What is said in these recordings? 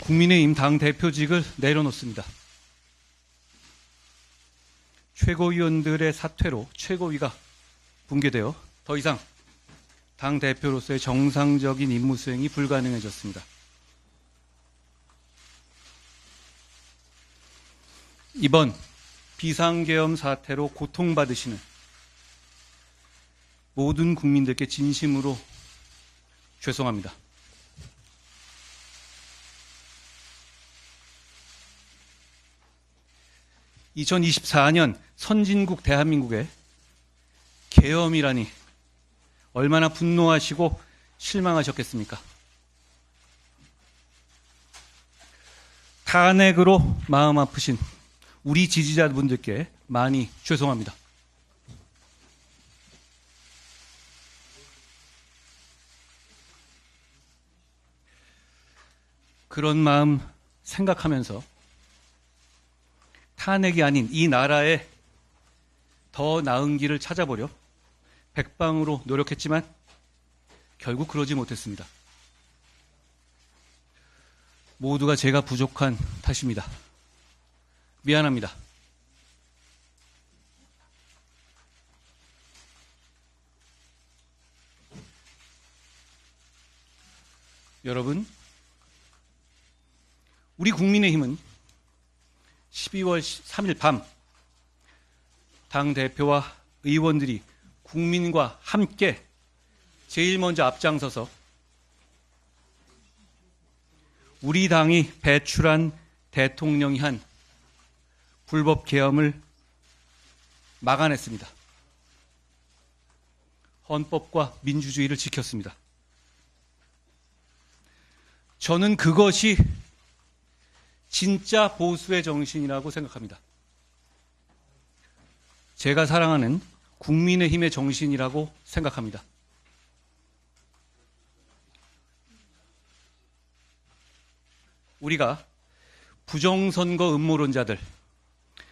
국민의힘 당대표직을 내려놓습니다. 최고위원들의 사퇴로 최고위가 붕괴되어 더 이상 당대표로서의 정상적인 임무 수행이 불가능해졌습니다. 이번 비상계엄 사태로 고통받으시는 모든 국민들께 진심으로 죄송합니다. (2024년) 선진국 대한민국의 계엄이라니 얼마나 분노하시고 실망하셨겠습니까? 탄핵으로 마음 아프신 우리 지지자분들께 많이 죄송합니다. 그런 마음 생각하면서 탄핵이 아닌 이 나라의 더 나은 길을 찾아보려 백방으로 노력했지만 결국 그러지 못했습니다. 모두가 제가 부족한 탓입니다. 미안합니다. 여러분, 우리 국민의힘은 12월 3일 밤 당대표와 의원들이 국민과 함께 제일 먼저 앞장서서 우리 당이 배출한 대통령이 한 불법 계엄을 막아냈습니다. 헌법과 민주주의를 지켰습니다. 저는 그것이 진짜 보수의 정신이라고 생각합니다. 제가 사랑하는 국민의힘의 정신이라고 생각합니다. 우리가 부정선거 음모론자들,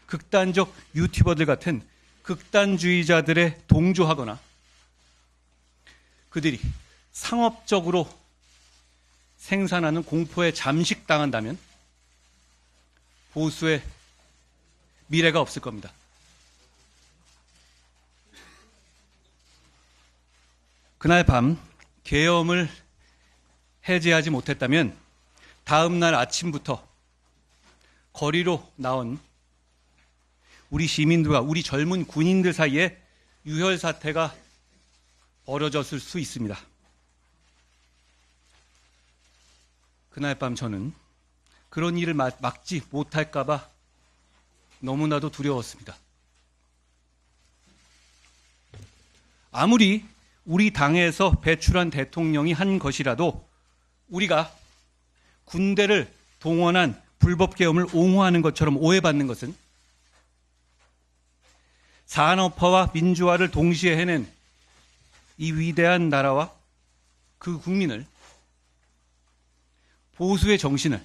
극단적 유튜버들 같은 극단주의자들에 동조하거나 그들이 상업적으로 생산하는 공포에 잠식당한다면 보수의 미래가 없을 겁니다. 그날 밤 계엄을 해제하지 못했다면 다음 날 아침부터 거리로 나온 우리 시민들과 우리 젊은 군인들 사이에 유혈 사태가 벌어졌을 수 있습니다. 그날 밤 저는 그런 일을 막지 못할까 봐 너무나도 두려웠습니다. 아무리 우리 당에서 배출한 대통령이 한 것이라도 우리가 군대를 동원한 불법 계엄을 옹호하는 것처럼 오해받는 것은 산업화와 민주화를 동시에 해낸 이 위대한 나라와 그 국민을, 보수의 정신을,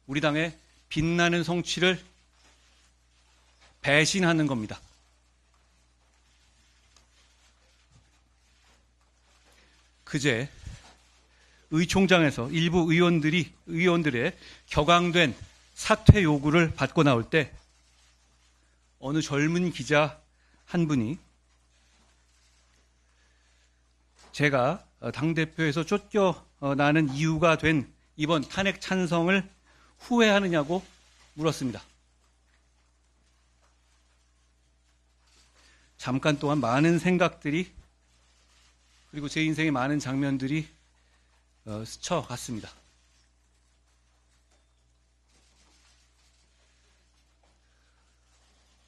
우리 당의 빛나는 성취를 배신하는 겁니다. 그제 의총장에서 일부 의원들의 격앙된 사퇴 요구를 받고 나올 때 어느 젊은 기자 한 분이 제가 당대표에서 쫓겨나는 이유가 된 이번 탄핵 찬성을 후회하느냐고 물었습니다. 잠깐 동안 많은 생각들이 그리고 제 인생의 많은 장면들이 스쳐갔습니다.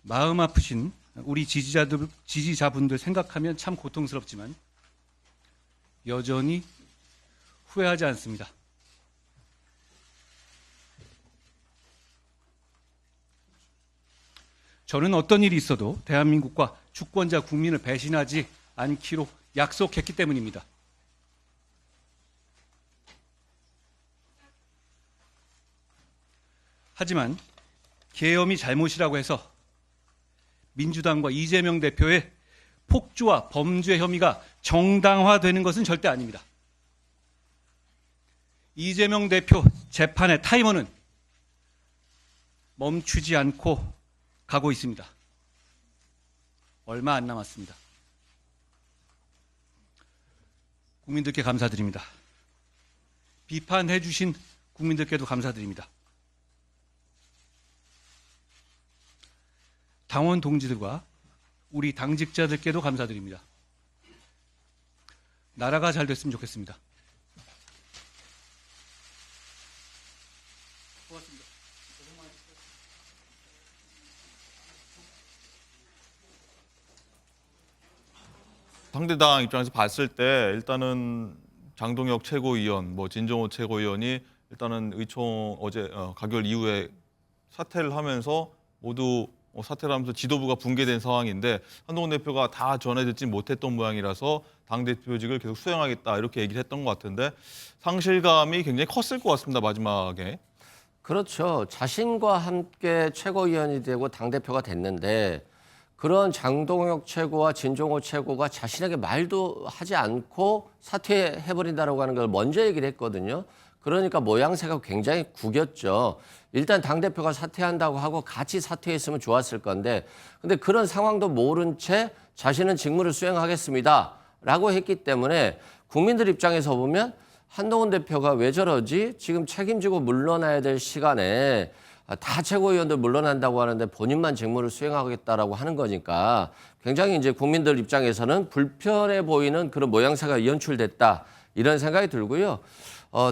마음 아프신 우리 지지자분들 생각하면 참 고통스럽지만 여전히 후회하지 않습니다. 저는 어떤 일이 있어도 대한민국과 주권자 국민을 배신하지 않기로 약속했기 때문입니다. 하지만 계엄이 잘못이라고 해서 민주당과 이재명 대표의 폭주와 범죄 혐의가 정당화되는 것은 절대 아닙니다. 이재명 대표 재판의 타이머는 멈추지 않고 가고 있습니다. 얼마 안 남았습니다. 국민들께 감사드립니다. 비판해 주신 국민들께도 감사드립니다. 당원 동지들과 우리 당직자들께도 감사드립니다. 나라가 잘 됐으면 좋겠습니다. 고맙습니다. 상대당 입장에서 봤을 때 일단은 장동혁 최고위원, 진정호 최고위원이 일단은 의총 어제 가결 이후에 사퇴를 하면서 모두 사퇴를 하면서 지도부가 붕괴된 상황인데 한동훈 대표가 다 전해 듣지 못했던 모양이라서 당대표직을 계속 수행하겠다 이렇게 얘기를 했던 것 같은데 상실감이 굉장히 컸을 것 같습니다. 마지막에. 그렇죠. 자신과 함께 최고위원이 되고 당대표가 됐는데 그런 장동혁 최고와 진종호 최고가 자신에게 말도 하지 않고 사퇴해버린다라고 하는 걸 먼저 얘기를 했거든요. 그러니까 모양새가 굉장히 구겼죠. 일단 당대표가 사퇴한다고 하고 같이 사퇴했으면 좋았을 건데 근데 그런 상황도 모른 채 자신은 직무를 수행하겠습니다라고 했기 때문에 국민들 입장에서 보면 한동훈 대표가 왜 저러지? 지금 책임지고 물러나야 될 시간에 다 최고위원들 물러난다고 하는데 본인만 직무를 수행하겠다라고 하는 거니까 굉장히 이제 국민들 입장에서는 불편해 보이는 그런 모양새가 연출됐다 이런 생각이 들고요.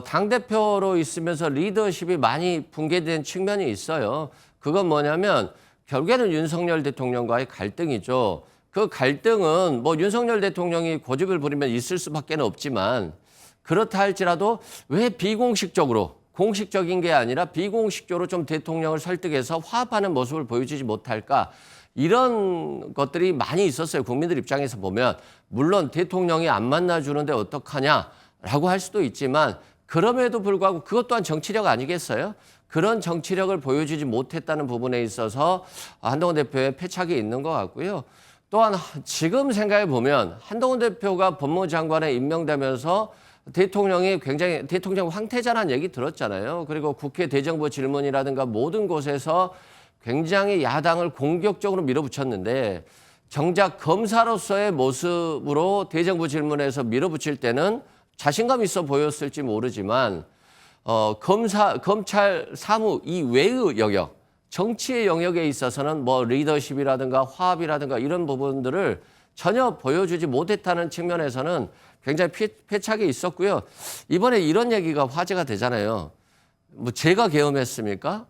당대표로 있으면서 리더십이 많이 붕괴된 측면이 있어요. 그건 뭐냐면 결국에는 윤석열 대통령과의 갈등이죠. 그 갈등은 윤석열 대통령이 고집을 부리면 있을 수밖에 없지만 그렇다 할지라도 왜 비공식적으로 공식적인 게 아니라 비공식적으로 좀 대통령을 설득해서 화합하는 모습을 보여주지 못할까 이런 것들이 많이 있었어요. 국민들 입장에서 보면 물론 대통령이 안 만나주는데 어떡하냐라고 할 수도 있지만 그럼에도 불구하고 그것 또한 정치력 아니겠어요? 그런 정치력을 보여주지 못했다는 부분에 있어서 한동훈 대표의 패착이 있는 것 같고요. 또한 지금 생각해 보면 한동훈 대표가 법무장관에 임명되면서 대통령이 굉장히 대통령 황태자라는 얘기 들었잖아요. 그리고 국회 대정부 질문이라든가 모든 곳에서 굉장히 야당을 공격적으로 밀어붙였는데 정작 검사로서의 모습으로 대정부 질문에서 밀어붙일 때는 자신감 있어 보였을지 모르지만 검찰 사무 이외의 영역, 정치의 영역에 있어서는 리더십이라든가 화합이라든가 이런 부분들을 전혀 보여주지 못했다는 측면에서는 굉장히 패착이 있었고요. 이번에 이런 얘기가 화제가 되잖아요. 제가 계엄했습니까?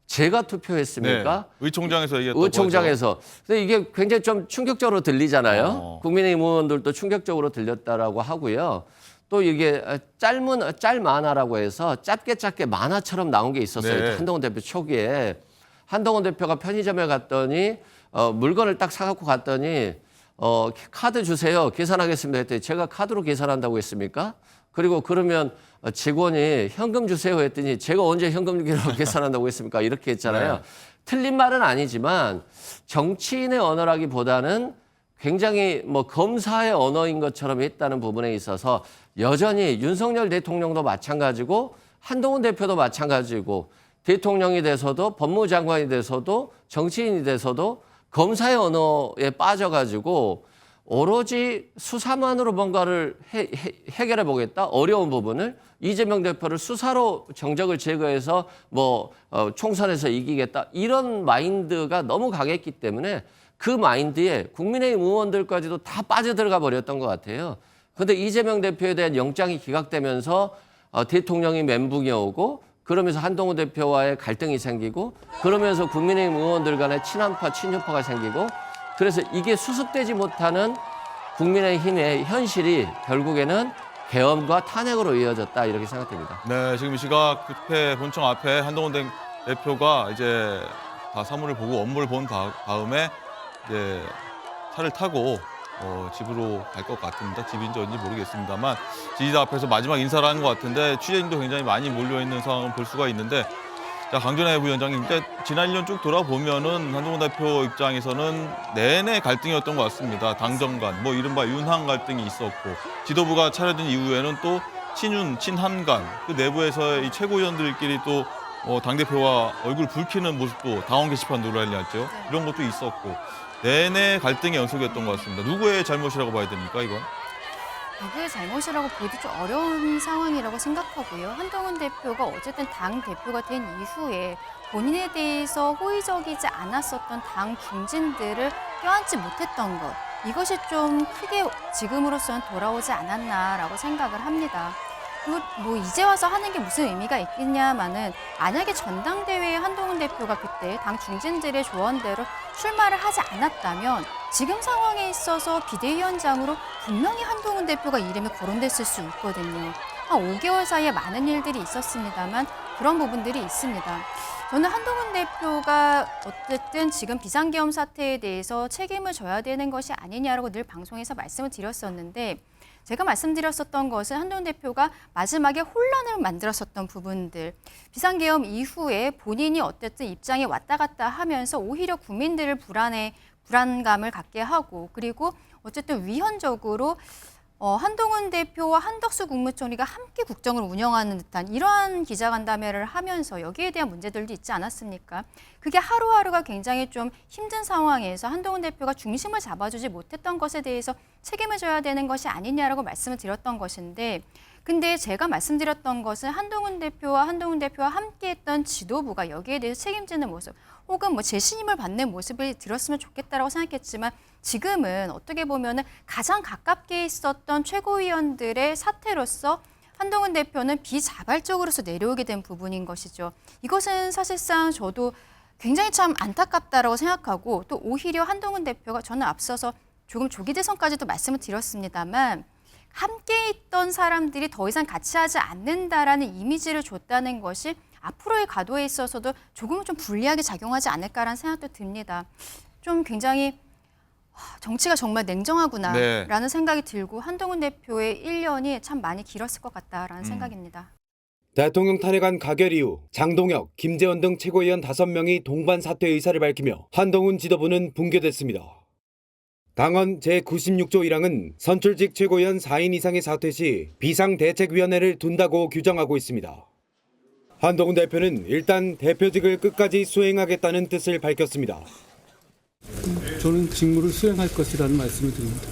제가 투표했습니까? 네, 의총장에서 얘기했다고 의총장에서. 근데 이게 굉장히 좀 충격적으로 들리잖아요. 국민의힘 의원들도 충격적으로 들렸다라고 하고요. 또 이게 짤 만화라고 해서 짧게 만화처럼 나온 게 있었어요. 네. 한동훈 대표 초기에. 한동훈 대표가 편의점에 갔더니 물건을 딱 사갖고 갔더니 카드 주세요. 계산하겠습니다 했더니 제가 카드로 계산한다고 했습니까? 그리고 그러면 직원이 현금 주세요 했더니 제가 언제 현금으로 계산한다고 했습니까? 이렇게 했잖아요. 네. 틀린 말은 아니지만 정치인의 언어라기보다는 굉장히 검사의 언어인 것처럼 했다는 부분에 있어서 여전히 윤석열 대통령도 마찬가지고 한동훈 대표도 마찬가지고 대통령이 돼서도 법무장관이 돼서도 정치인이 돼서도 검사의 언어에 빠져가지고 오로지 수사만으로 뭔가를 해결해 보겠다. 어려운 부분을 이재명 대표를 수사로 정적을 제거해서 총선에서 이기겠다. 이런 마인드가 너무 강했기 때문에 그 마인드에 국민의힘 의원들까지도 다 빠져들어가 버렸던 것 같아요. 그런데 이재명 대표에 대한 영장이 기각되면서 대통령이 멘붕이 오고 그러면서 한동훈 대표와의 갈등이 생기고 그러면서 국민의힘 의원들 간의 친한파, 친윤파가 생기고 그래서 이게 수습되지 못하는 국민의힘의 현실이 결국에는 계엄과 탄핵으로 이어졌다 이렇게 생각됩니다. 네, 지금 이 시각 국회 본청 앞에 한동훈 대표가 이제 다 사무를 보고 업무를 본 다음에 이제 차를 타고 집으로 갈 것 같습니다. 집인지 어딘지 모르겠습니다만 지지자 앞에서 마지막 인사를 하는 것 같은데 취재진도 굉장히 많이 몰려있는 상황을 볼 수가 있는데 자, 강준하 부위원장님, 지난 1년 쭉 돌아보면은 한동훈 대표 입장에서는 내내 갈등이었던 것 같습니다. 당정 간, 이른바 윤항 갈등이 있었고 지도부가 차려진 이후에는 또 친윤, 친한간 그 내부에서 이 최고위원들끼리 또 당대표와 얼굴 붉히는 모습도 당원 게시판 논란이었죠. 이런 것도 있었고 내내 갈등의 연속이었던 것 같습니다. 누구의 잘못이라고 봐야 됩니까, 이건? 누구의 잘못이라고 보기 좀 어려운 상황이라고 생각하고요. 한동훈 대표가 어쨌든 당 대표가 된 이후에 본인에 대해서 호의적이지 않았었던 당 중진들을 껴안지 못했던 것. 이것이 좀 크게 지금으로서는 돌아오지 않았나라고 생각을 합니다. 그리고 뭐 이제 와서 하는 게 무슨 의미가 있겠냐마는 만약에 전당대회에 한동훈 대표가 그때 당 중진들의 조언대로 출마를 하지 않았다면 지금 상황에 있어서 비대위원장으로 분명히 한동훈 대표가 이름이 거론됐을 수 있거든요. 한 5개월 사이에 많은 일들이 있었습니다만 그런 부분들이 있습니다. 저는 한동훈 대표가 어쨌든 지금 비상계엄 사태에 대해서 책임을 져야 되는 것이 아니냐라고 늘 방송에서 말씀을 드렸었는데 제가 말씀드렸었던 것은 한동훈 대표가 마지막에 혼란을 만들었었던 부분들. 비상계엄 이후에 본인이 어쨌든 입장에 왔다 갔다 하면서 오히려 국민들을 불안감을 갖게 하고 그리고 어쨌든 위헌적으로 한동훈 대표와 한덕수 국무총리가 함께 국정을 운영하는 듯한 이러한 기자간담회를 하면서 여기에 대한 문제들도 있지 않았습니까? 그게 하루하루가 굉장히 좀 힘든 상황에서 한동훈 대표가 중심을 잡아주지 못했던 것에 대해서 책임을 져야 되는 것이 아니냐라고 말씀을 드렸던 것인데 근데 제가 말씀드렸던 것은 한동훈 대표와 함께했던 지도부가 여기에 대해서 책임지는 모습 혹은 뭐 재신임을 받는 모습을 들었으면 좋겠다라고 생각했지만 지금은 어떻게 보면은 가장 가깝게 있었던 최고위원들의 사태로서 한동훈 대표는 비자발적으로서 내려오게 된 부분인 것이죠. 이것은 사실상 저도 굉장히 참 안타깝다라고 생각하고 또 오히려 한동훈 대표가 저는 앞서서 조금 조기 대선까지도 말씀을 드렸습니다만 함께 있던 사람들이 더 이상 같이 하지 않는다라는 이미지를 줬다는 것이 앞으로의 가도에 있어서도 조금은 좀 불리하게 작용하지 않을까라는 생각도 듭니다. 좀 굉장히 정치가 정말 냉정하구나라는 네. 생각이 들고 한동훈 대표의 1년이 참 많이 길었을 것 같다라는 생각입니다. 대통령 탄핵안 가결 이후 장동혁, 김재원 등 최고위원 5명이 동반 사퇴 의사를 밝히며 한동훈 지도부는 붕괴됐습니다. 당헌 제96조 1항은 선출직 최고위원 4인 이상의 사퇴 시 비상대책위원회를 둔다고 규정하고 있습니다. 한동훈 대표는 일단 대표직을 끝까지 수행하겠다는 뜻을 밝혔습니다. 저는 직무를 수행할 것이라는 말씀을 드립니다.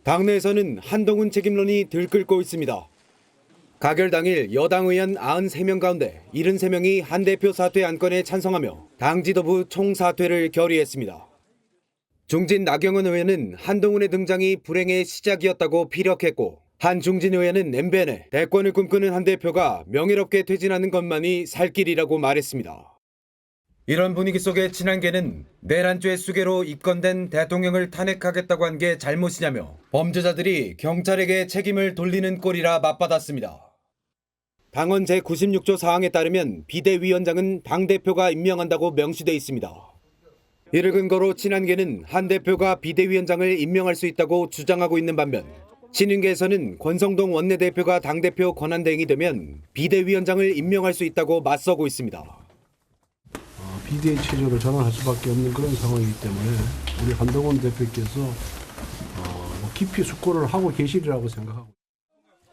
당내에서는 한동훈 책임론이 들끓고 있습니다. 가결 당일 여당 의원 93명 가운데 73명이 한 대표 사퇴 안건에 찬성하며 당 지도부 총사퇴를 결의했습니다. 중진 나경원 의원은 한동훈의 등장이 불행의 시작이었다고 피력했고 한 중진 의원은 MBN에 대권을 꿈꾸는 한 대표가 명예롭게 퇴진하는 것만이 살 길이라고 말했습니다. 이런 분위기 속에 친한계는 내란죄 수개로 입건된 대통령을 탄핵하겠다고 한 게 잘못이냐며 범죄자들이 경찰에게 책임을 돌리는 꼴이라 맞받았습니다. 당헌 제96조 4항에 따르면 비대위원장은 당대표가 임명한다고 명시돼 있습니다. 이를 근거로 친한계는 한 대표가 비대위원장을 임명할 수 있다고 주장하고 있는 반면 친윤계에서는 권성동 원내대표가 당대표 권한대행이 되면 비대위원장을 임명할 수 있다고 맞서고 있습니다. 비대위 체제로 전환할 수밖에 없는 그런 상황이기 때문에 우리 한동훈 대표께서 깊이 숙고를 하고 계시리라고 생각하고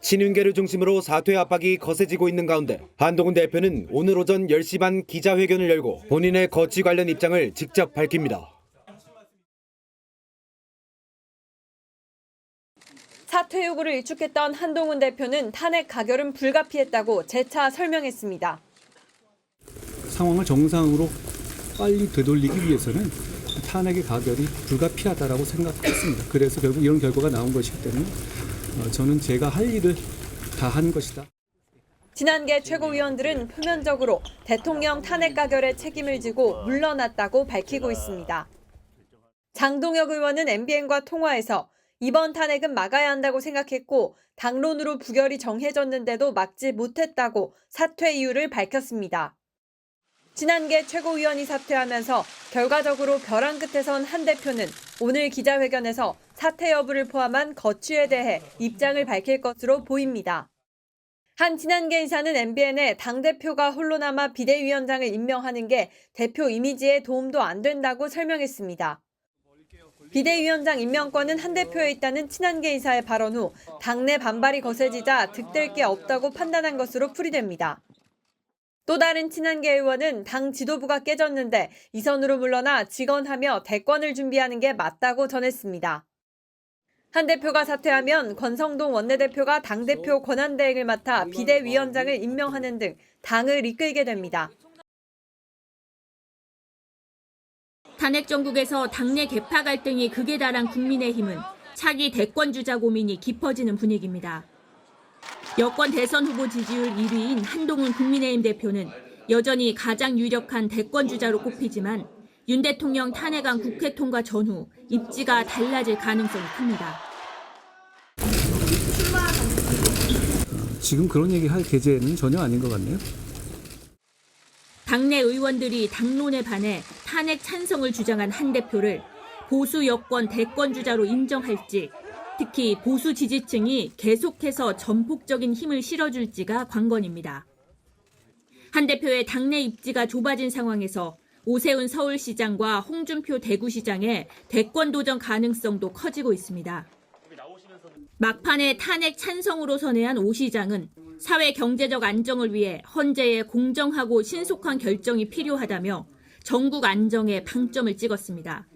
친윤계를 중심으로 사퇴 압박이 거세지고 있는 가운데 한동훈 대표는 오늘 오전 10시 반 기자회견을 열고 본인의 거취 관련 입장을 직접 밝힙니다. 사퇴 요구를 일축했던 한동훈 대표는 탄핵 가결은 불가피했다고 재차 설명했습니다. 상황을 정상으로 빨리 되돌리기 위해서는 탄핵의 가결이 불가피하다라고 생각했습니다. 그래서 결국 이런 결과가 나온 것이기 때문에 저는 제가 할 일을 다 한 것이다. 친한계 최고위원들은 표면적으로 대통령 탄핵 가결에 책임을 지고 물러났다고 밝히고 있습니다. 장동혁 의원은 MBN과 통화에서 이번 탄핵은 막아야 한다고 생각했고 당론으로 부결이 정해졌는데도 막지 못했다고 사퇴 이유를 밝혔습니다. 친한계 최고위원이 사퇴하면서 결과적으로 벼랑 끝에 선 한 대표는 오늘 기자회견에서 사퇴 여부를 포함한 거취에 대해 입장을 밝힐 것으로 보입니다. 한 친한계 인사는 MBN에 당대표가 홀로 남아 비대위원장을 임명하는 게 대표 이미지에 도움도 안 된다고 설명했습니다. 비대위원장 임명권은 한 대표에 있다는 친한계 이사의 발언 후 당내 반발이 거세지자 득될 게 없다고 판단한 것으로 풀이됩니다. 또 다른 친한계 의원은 당 지도부가 깨졌는데 이선으로 물러나 직언하며 대권을 준비하는 게 맞다고 전했습니다. 한 대표가 사퇴하면 권성동 원내대표가 당대표 권한대행을 맡아 비대위원장을 임명하는 등 당을 이끌게 됩니다. 탄핵 정국에서 당내 계파 갈등이 극에 달한 국민의힘은 차기 대권 주자 고민이 깊어지는 분위기입니다. 여권 대선 후보 지지율 1위인 한동훈 국민의힘 대표는 여전히 가장 유력한 대권 주자로 꼽히지만 윤 대통령 탄핵안 국회 통과 전후 입지가 달라질 가능성이 큽니다. 지금 그런 얘기 할 계제는 전혀 아닌 것 같네요. 당내 의원들이 당론에 반해 탄핵 찬성을 주장한 한 대표를 보수 여권 대권 주자로 인정할지, 특히 보수 지지층이 계속해서 전폭적인 힘을 실어줄지가 관건입니다. 한 대표의 당내 입지가 좁아진 상황에서 오세훈 서울시장과 홍준표 대구시장의 대권 도전 가능성도 커지고 있습니다. 막판에 탄핵 찬성으로 선회한 오 시장은 사회 경제적 안정을 위해 헌재의 공정하고 신속한 결정이 필요하다며 전국 안정에 방점을 찍었습니다.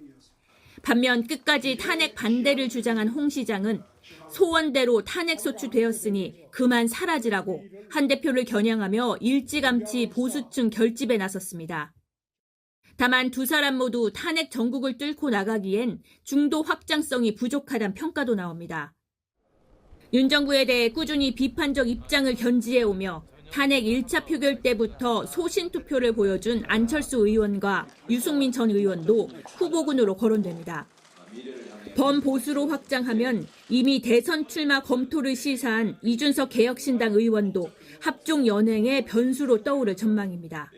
반면 끝까지 탄핵 반대를 주장한 홍 시장은 소원대로 탄핵 소추되었으니 그만 사라지라고 한 대표를 겨냥하며 일찌감치 보수층 결집에 나섰습니다. 다만 두 사람 모두 탄핵 전국을 뚫고 나가기엔 중도 확장성이 부족하다는 평가도 나옵니다. 윤 정부에 대해 꾸준히 비판적 입장을 견지해오며 탄핵 1차 표결 때부터 소신투표를 보여준 안철수 의원과 유승민 전 의원도 후보군으로 거론됩니다. 범보수로 확장하면 이미 대선 출마 검토를 시사한 이준석 개혁신당 의원도 합종 연행의 변수로 떠오를 전망입니다.